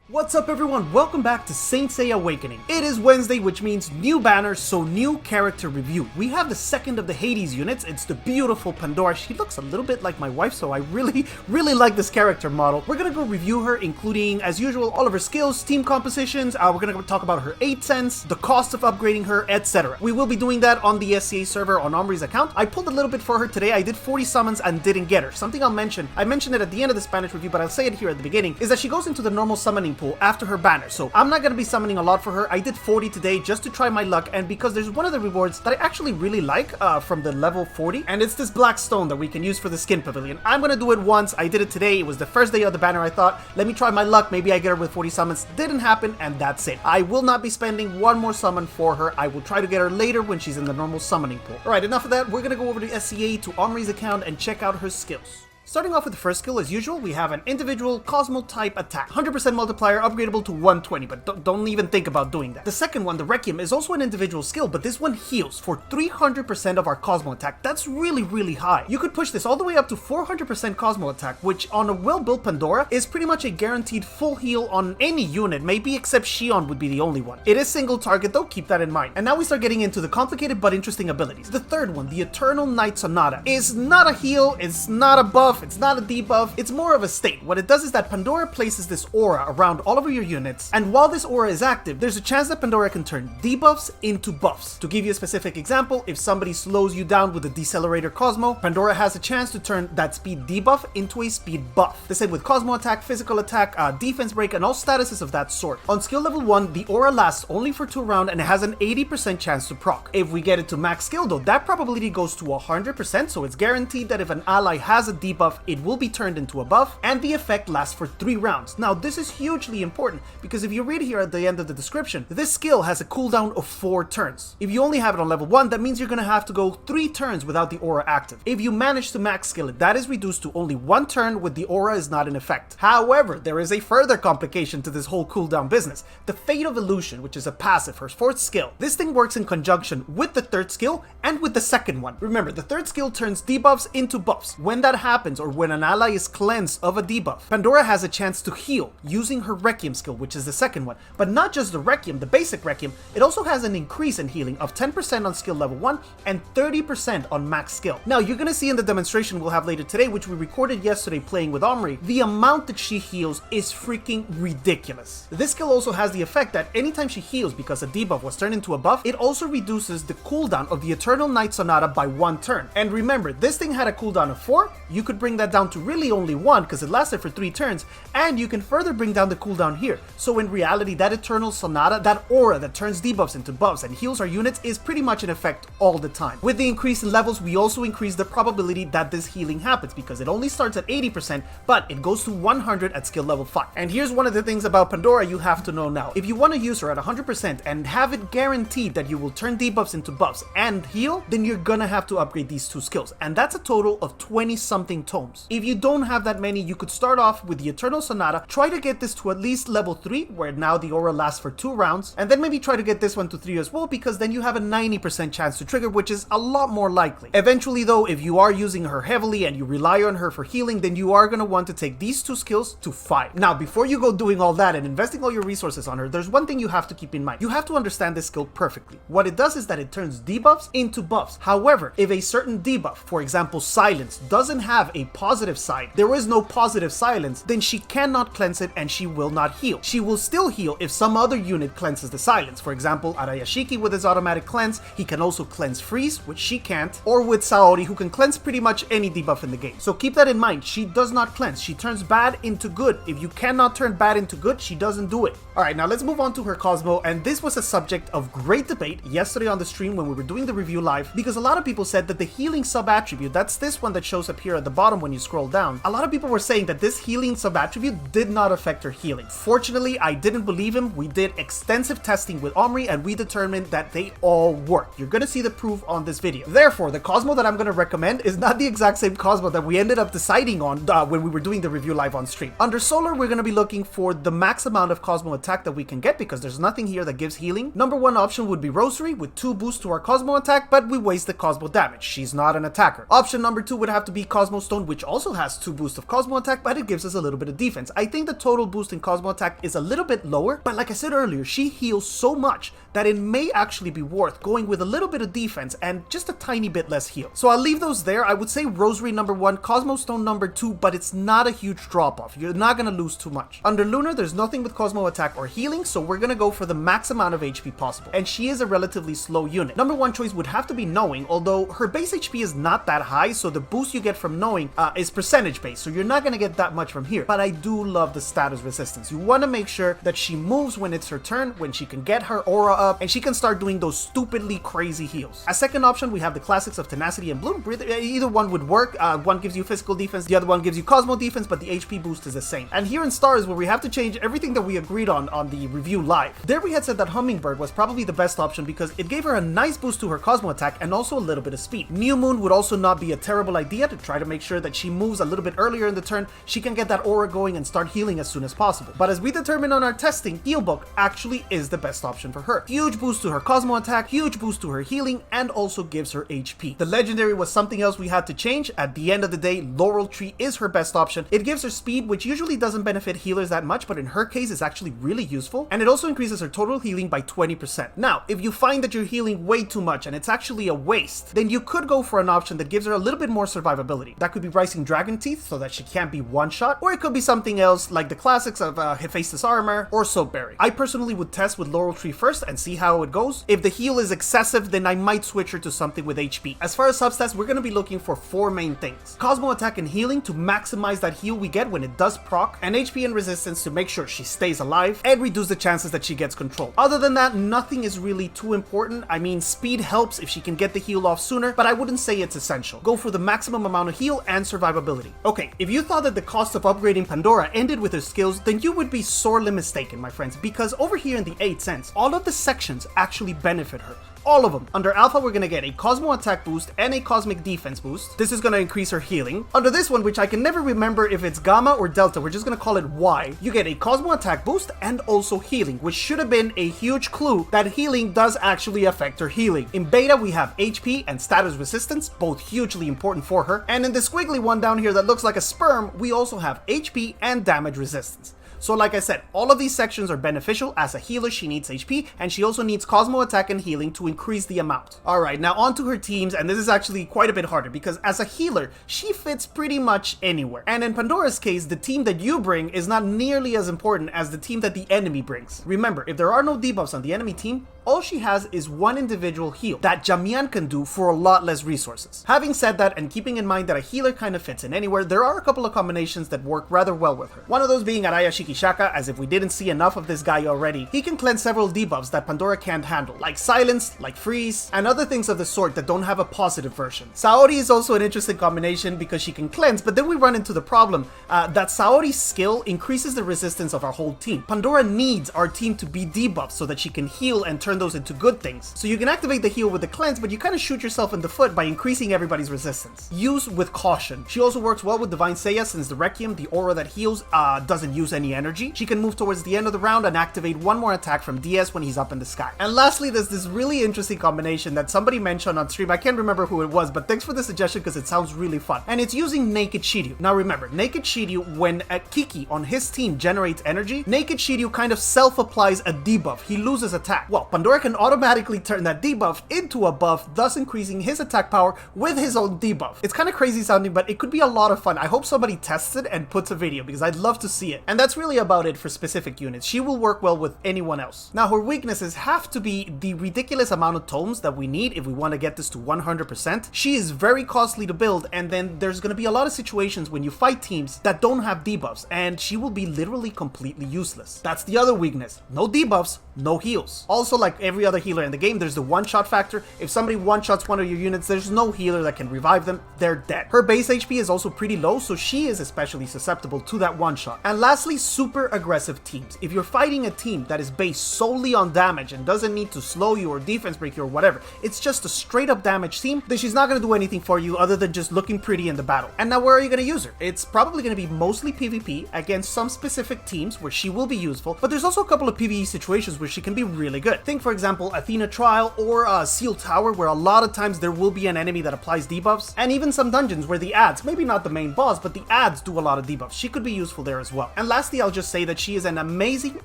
What's up everyone, welcome back to Saint Seiya Awakening. It is Wednesday, which means new banners, so new character review. We have the second of the Hades units. It's the beautiful Pandora. She looks a little bit like my wife, so I really like this character model. We're gonna go review her, including, as usual, all of her skills, team compositions. We're gonna talk about her 8 cents, the cost of upgrading her, etc. We will be doing that on the SCA server on Omri's account. I pulled a little bit for her today. I did 40 summons and didn't get her. Something I'll mention, I mentioned it at the end of the Spanish review, but I'll say it here at the beginning, is that she goes into the normal summoning pool after her banner, so I'm not going to be summoning a lot for her. I did 40 today just to try my luck, and because there's one of the rewards that I actually really like from the level 40, and it's this black stone that we can use for the skin pavilion. I'm going to do it once. I did it today. It was the first day of the banner. I thought, let me try my luck. Maybe I get her with 40 summons. Didn't happen, and that's it. I will not be spending one more summon for her. I will try to get her later when she's in the normal summoning pool. Alright, enough of that. We're going to go over to SCA to Omri's account and check out her skills. Starting off with the first skill, as usual, we have an individual Cosmo type attack. 100% multiplier, upgradable to 120, but don't even think about doing that. The second one, the Requiem, is also an individual skill, but this one heals for 300% of our Cosmo attack. That's really high. You could push this all the way up to 400% Cosmo attack, which on a well-built Pandora is pretty much a guaranteed full heal on any unit, maybe except Xion would be the only one. It is single target though, keep that in mind. And now we start getting into the complicated but interesting abilities. The third one, the Eternal Night Sonata, is not a heal, it's not a buff, it's not a debuff, it's more of a state. What it does is that Pandora places this aura around all of your units, and while this aura is active, there's a chance that Pandora can turn debuffs into buffs. To give you a specific example, if somebody slows you down with a Decelerator Cosmo, Pandora has a chance to turn that speed debuff into a speed buff. The same with Cosmo attack, physical attack, defense break, and all statuses of that sort. On skill level 1, the aura lasts only for 2 rounds and it has an 80% chance to proc. If we get it to max skill though, that probability goes to 100%, so it's guaranteed that if an ally has a debuff, it will be turned into a buff, and the effect lasts for 3 rounds. Now, this is hugely important because if you read here at the end of the description, this skill has a cooldown of 4 turns. If you only have it on level 1, that means you're gonna have to go 3 turns without the aura active. If you manage to max skill it, that is reduced to only 1 turn with the aura is not in effect. However, there is a further complication to this whole cooldown business. The Fate of Illusion, which is a passive, her 4th skill. This thing works in conjunction with the 3rd skill and with the 2nd one. Remember, the 3rd skill turns debuffs into buffs. When that happens, or when an ally is cleansed of a debuff, Pandora has a chance to heal using her Requiem skill, which is the 2nd one. But not just the Requiem, the basic Requiem, it also has an increase in healing of 10% on skill level 1 and 30% on max skill. Now, you're gonna see in the demonstration we'll have later today, which we recorded yesterday playing with Omri, the amount that she heals is freaking ridiculous. This skill also has the effect that anytime she heals because a debuff was turned into a buff, it also reduces the cooldown of the Eternal Night Sonata by 1 turn. And remember, this thing had a cooldown of 4, you could bring that down to really only 1 because it lasted for 3 turns, and you can further bring down the cooldown here. So in reality, that Eternal Sonata, that aura that turns debuffs into buffs and heals our units, is pretty much in effect all the time. With the increase in levels, we also increase the probability that this healing happens because it only starts at 80%, but it goes to 100 at skill level 5. And here's one of the things about Pandora you have to know now. If you want to use her at 100% and have it guaranteed that you will turn debuffs into buffs and heal, then you're gonna have to upgrade these 2 skills, and that's a total of 20 something tomes. If you don't have that many, you could start off with the Eternal Sonata, try to get this to at least level 3, where now the aura lasts for 2 rounds, and then maybe try to get this one to 3 as well, because then you have a 90% chance to trigger, which is a lot more likely. Eventually though, if you are using her heavily and you rely on her for healing, then you are going to want to take these 2 skills to 5. Now, before you go doing all that and investing all your resources on her, there's one thing you have to keep in mind. You have to understand this skill perfectly. What it does is that it turns debuffs into buffs. However, if a certain debuff, for example silence, doesn't have a positive side, there is no positive silence, then she cannot cleanse it and she will not heal. She will still heal if some other unit cleanses the silence. For example, Arayashiki with his automatic cleanse, he can also cleanse freeze, which she can't, or with Saori, who can cleanse pretty much any debuff in the game. So keep that in mind. She does not cleanse. She turns bad into good. If you cannot turn bad into good, she doesn't do it. Alright, now let's move on to her Cosmo, and this was a subject of great debate yesterday on the stream when we were doing the review live, because a lot of people said that the healing sub-attribute, that's this one that shows up here at the bottom when you scroll down, a lot of people were saying that this healing sub-attribute did not affect her healing. Fortunately, I didn't believe him. We did extensive testing with Omri and we determined that they all work. You're gonna see the proof on this video. Therefore, the Cosmo that I'm gonna recommend is not the exact same Cosmo that we ended up deciding on when we were doing the review live on stream. Under Solar, we're gonna be looking for the max amount of Cosmo attack that we can get because there's nothing here that gives healing. Number 1 option would be Rosary with 2 boosts to our Cosmo attack, but we waste the Cosmo damage. She's not an attacker. Option number 2 would have to be Cosmo Stone Stone, which also has 2 boosts of Cosmo attack, but it gives us a little bit of defense. I think the total boost in Cosmo attack is a little bit lower, but like I said earlier, she heals so much that it may actually be worth going with a little bit of defense and just a tiny bit less heal. So I'll leave those there. I would say Rosary number 1, Cosmo Stone number 2, but it's not a huge drop off. You're not going to lose too much. Under Lunar, there's nothing with Cosmo attack or healing, so we're going to go for the max amount of HP possible. And she is a relatively slow unit. Number 1 choice would have to be Knowing, although her base HP is not that high, so the boost you get from Knowing is percentage based, so you're not going to get that much from here. But I do love the status resistance. You want to make sure that she moves when it's her turn, when she can get her aura up, and she can start doing those stupidly crazy heals. As second option, we have the classics of Tenacity and Bloom. Either one would work. One gives you physical defense, the other one gives you Cosmo defense, but the HP boost is the same. And here in Stars, where we have to change everything that we agreed on the review live. There we had said that Hummingbird was probably the best option because it gave her a nice boost to her Cosmo attack and also a little bit of speed. New Moon would also not be a terrible idea to try to make sure that she moves a little bit earlier in the turn. She can get that aura going and start healing as soon as possible. But as we determined on our testing, Healbook actually is the best option for her. Huge boost to her Cosmo attack, huge boost to her healing, and also gives her HP. The legendary was something else we had to change. At the end of the day, Laurel Tree is her best option. It gives her speed, which usually doesn't benefit healers that much, but in her case is actually really useful. And it also increases her total healing by 20%. Now, if you find that you're healing way too much and it's actually a waste, then you could go for an option that gives her a little bit more survivability. That could be Rising Dragon Teeth so that she can't be one-shot, or it could be something else like the classics of Hephaestus Armor or Soapberry. I personally would test with Laurel Tree first and see how it goes. If the heal is excessive, then I might switch her to something with HP. As far as substats, we're going to be looking for 4 main things. Cosmo attack and healing to maximize that heal we get when it does proc, and HP and resistance to make sure she stays alive and reduce the chances that she gets controlled. Other than that, nothing is really too important. I mean, speed helps if she can get the heal off sooner, but I wouldn't say it's essential. Go for the maximum amount of heal and survivability. Okay, if you thought that the cost of upgrading Pandora ended with her skills, then you would be sorely mistaken, my friends, because over here in the 8 cents, all of the sections actually benefit her. All of them. Under Alpha, we're going to get a Cosmo attack boost and a Cosmic defense boost. This is going to increase her healing. Under this one, which I can never remember if it's Gamma or Delta, we're just going to call it Y, you get a Cosmo attack boost and also healing, which should have been a huge clue that healing does actually affect her healing. In Beta, we have HP and status resistance, both hugely important for her. And in the squiggly one down here that looks like a sperm, we also have HP and damage resistance. So like I said, all of these sections are beneficial. As a healer, she needs HP, and she also needs Cosmo attack and healing to increase the amount. Alright, now on to her teams, and this is actually quite a bit harder, because as a healer, she fits pretty much anywhere. And in Pandora's case, the team that you bring is not nearly as important as the team that the enemy brings. Remember, if there are no debuffs on the enemy team, all she has is one individual heal that Jamian can do for a lot less resources. Having said that, and keeping in mind that a healer kind of fits in anywhere, there are a couple of combinations that work rather well with her. One of those being Araya Shikishaka, as if we didn't see enough of this guy already. He can cleanse several debuffs that Pandora can't handle, like Silence, like Freeze, and other things of the sort that don't have a positive version. Saori is also an interesting combination because she can cleanse, but then we run into the problem that Saori's skill increases the resistance of our whole team. Pandora needs our team to be debuffed so that she can heal and turn those into good things. So you can activate the heal with the cleanse, but you kind of shoot yourself in the foot by increasing everybody's resistance. Use with caution. She also works well with Divine Seiya since the Requiem, the aura that heals, doesn't use any energy. She can move towards the end of the round and activate one more attack from DS when he's up in the sky. And lastly, there's this really interesting combination that somebody mentioned on stream. I can't remember who it was, but thanks for the suggestion because it sounds really fun. And it's using Naked Shiryu. Now remember, Naked Shiryu, when Kiki on his team generates energy, Naked Shiryu kind of self-applies a debuff. He loses attack. Well, Pandora can automatically turn that debuff into a buff, thus increasing his attack power with his own debuff. It's kind of crazy sounding, but it could be a lot of fun. I hope somebody tests it and puts a video because I'd love to see it. And that's really about it for specific units. She will work well with anyone else. Now, her weaknesses have to be the ridiculous amount of tomes that we need if we want to get this to 100%. She is very costly to build, and then there's going to be a lot of situations when you fight teams that don't have debuffs, and she will be literally completely useless. That's the other weakness. No debuffs, no heals. Also, like every other healer in the game, there's the one-shot factor. If somebody one-shots one of your units, there's no healer that can revive them. They're dead. Her base HP is also pretty low, so she is especially susceptible to that one-shot. And lastly, super aggressive teams. If you're fighting a team that is based solely on damage and doesn't need to slow you or defense break you or whatever, it's just a straight-up damage team, then she's not going to do anything for you other than just looking pretty in the battle. And now where are you going to use her? It's probably going to be mostly PvP against some specific teams where she will be useful, but there's also a couple of PvE situations where she can be really good. Think think, for example, Athena Trial or Seal Tower, where a lot of times there will be an enemy that applies debuffs, and even some dungeons where the ads, maybe not the main boss, but the ads do a lot of debuffs. She could be useful there as well. And lastly, I'll just say that she is an amazing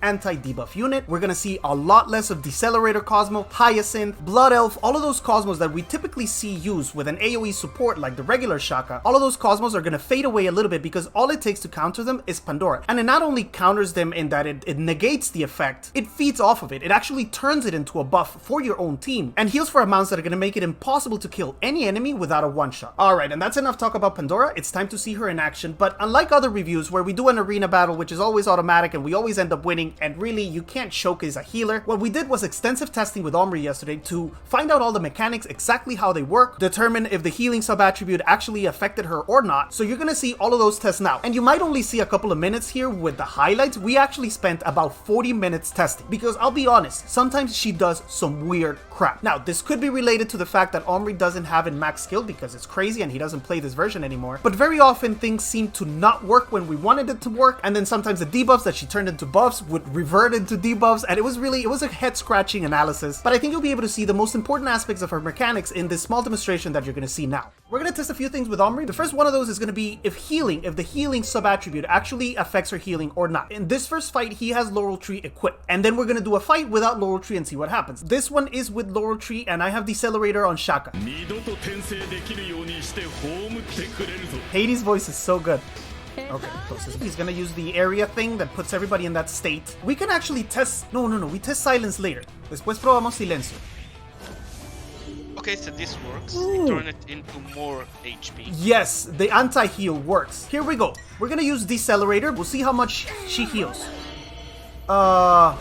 anti-debuff unit. We're gonna see a lot less of Decelerator Cosmo, Hyacinth, Blood Elf, all of those Cosmos that we typically see used with an AoE support like the regular Shaka. All of those Cosmos are gonna fade away a little bit because all it takes to counter them is Pandora. And it not only counters them in that it negates the effect, it feeds off of it. It actually turns it into a buff for your own team and heals for amounts that are gonna make it impossible to kill any enemy without a one-shot. Alright, and that's enough talk about Pandora. It's time to see her in action, but unlike other reviews where we do an arena battle which is always automatic and we always end up winning and really you can't showcase a healer, what we did was extensive testing with Omri yesterday to find out all the mechanics, exactly how they work, determine if the healing sub-attribute actually affected her or not. So you're gonna see all of those tests now. And you might only see a couple of minutes here with the highlights. We actually spent about 40 minutes testing because I'll be honest, sometimes she does some weird crap. Now, this could be related to the fact that Omri doesn't have in max skill because it's crazy and he doesn't play this version anymore, but very often things seem to not work when we wanted it to work, and then sometimes the debuffs that she turned into buffs would revert into debuffs, and it was a head-scratching analysis, but I think you'll be able to see the most important aspects of her mechanics in this small demonstration that you're going to see now. We're going to test a few things with Omri. The first one of those is going to be if the healing sub-attribute actually affects her healing or not. In this first fight, he has Laurel Tree equipped, and then we're going to do a fight without Laurel Tree and see what happens. This one is with Laurel Tree, and I have Decelerator on Shaka. Hades' voice is so good. Okay, entonces he's gonna use the area thing that puts everybody in that state. We can actually test... No, we test silence later. Después probamos silencio. Okay, so this works. You turn it into more HP. Yes, the anti-heal works. Here we go. We're gonna use Decelerator. We'll see how much she heals. How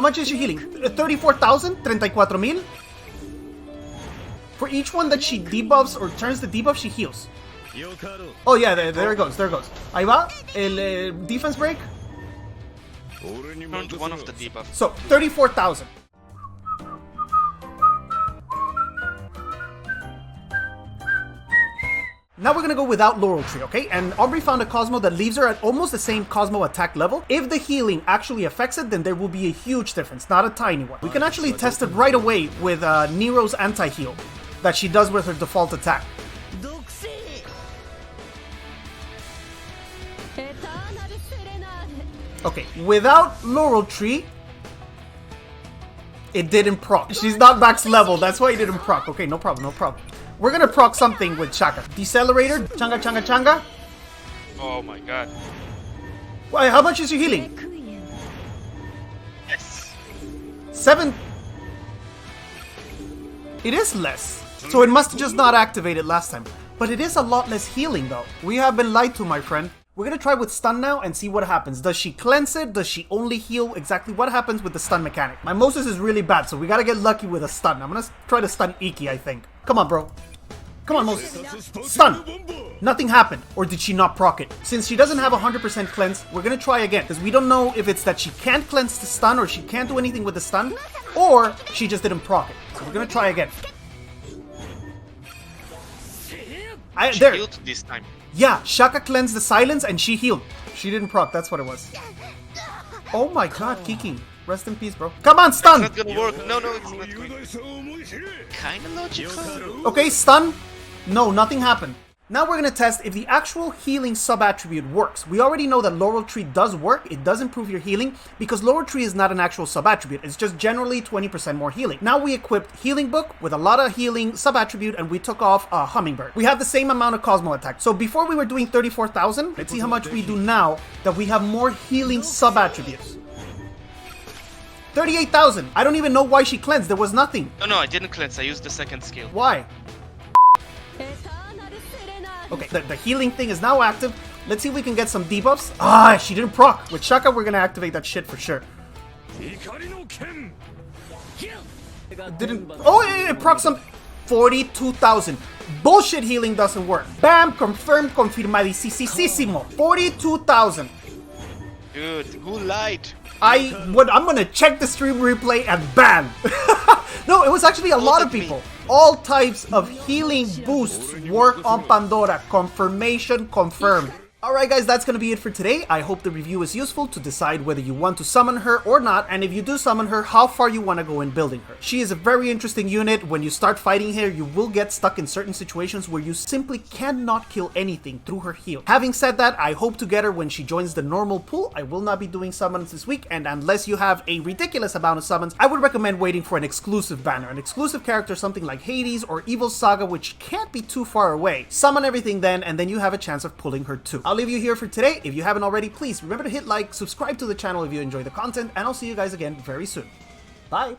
much is she healing? 34,000? 34,000? For each one that she debuffs or turns the debuff, she heals. Oh yeah, there it goes, Ahí va, el defense break. Turned one of the debuffs. So, 34,000. Now we're gonna go without Laurel Tree, okay? And Aubrey found a Cosmo that leaves her at almost the same Cosmo attack level. If the healing actually affects it, then there will be a huge difference, not a tiny one. We can actually test it right away with Nero's anti-heal that she does with her default attack. Okay, without Laurel Tree, it didn't proc. She's not max level, that's why it didn't proc. Okay, no problem. We're gonna proc something with Shaka. Decelerator, changa. Oh my god. Wait, how much is your healing? Yes. 7. It is less. So it must just not activate it last time. But it is a lot less healing though. We have been lied to, my friend. We're gonna try with stun now and see what happens. Does she cleanse it? Does she only heal? Exactly what happens with the stun mechanic? My Moses is really bad, so we gotta get lucky with a stun. I'm gonna try to stun Iki, I think. Come on, bro. Come on, Moses. Stun! Nothing happened. Or did she not proc it? Since she doesn't have 100% cleanse, we're gonna try again. Because we don't know if it's that she can't cleanse the stun or she can't do anything with the stun. Or she just didn't proc it. So we're gonna try again. There. Healed this time. Yeah, Shaka cleansed the silence and she healed. She didn't proc, that's what it was. Oh my god, Kiki. Rest in peace, bro. Come on, stun! It's not gonna work. No, it's not going. Kinda logical. Okay, stun. No, nothing happened. Now we're gonna test if the actual healing sub-attribute works. We already know that Laurel Tree does work. It does improve your healing because Laurel Tree is not an actual sub-attribute. It's just generally 20% more healing. Now we equipped Healing Book with a lot of healing sub-attribute and we took off Hummingbird. We have the same amount of Cosmo attack. So before we were doing 34,000. Let's see how much we do now that we have more healing sub-attributes. 38,000. I don't even know why she cleansed. There was nothing. No, I didn't cleanse. I used the second skill. Why? Okay, the healing thing is now active. Let's see if we can get some debuffs. Ah, she didn't proc. With Shaka, we're gonna activate that shit for sure. Didn't... Oh, it proc some... 42,000. Bullshit healing doesn't work. Bam, confirmed, confirmadísimo. 42,000. Dude, who lied? I'm gonna check the stream replay and ban. No, it was actually a lot of people. All types of healing boosts work on Pandora. Confirmation confirmed. Alright guys, that's gonna be it for today. I hope the review is useful to decide whether you want to summon her or not, and if you do summon her, how far you want to go in building her. She is a very interesting unit. When you start fighting her, you will get stuck in certain situations where you simply cannot kill anything through her heal. Having said that, I hope to get her when she joins the normal pool. I will not be doing summons this week, and unless you have a ridiculous amount of summons, I would recommend waiting for an exclusive banner. An exclusive character, something like Hades or Evil Saga, which can't be too far away. Summon everything then, and then you have a chance of pulling her too. I'll leave you here for today. If you haven't already, please remember to hit like, subscribe to the channel if you enjoy the content, and I'll see you guys again very soon. Bye!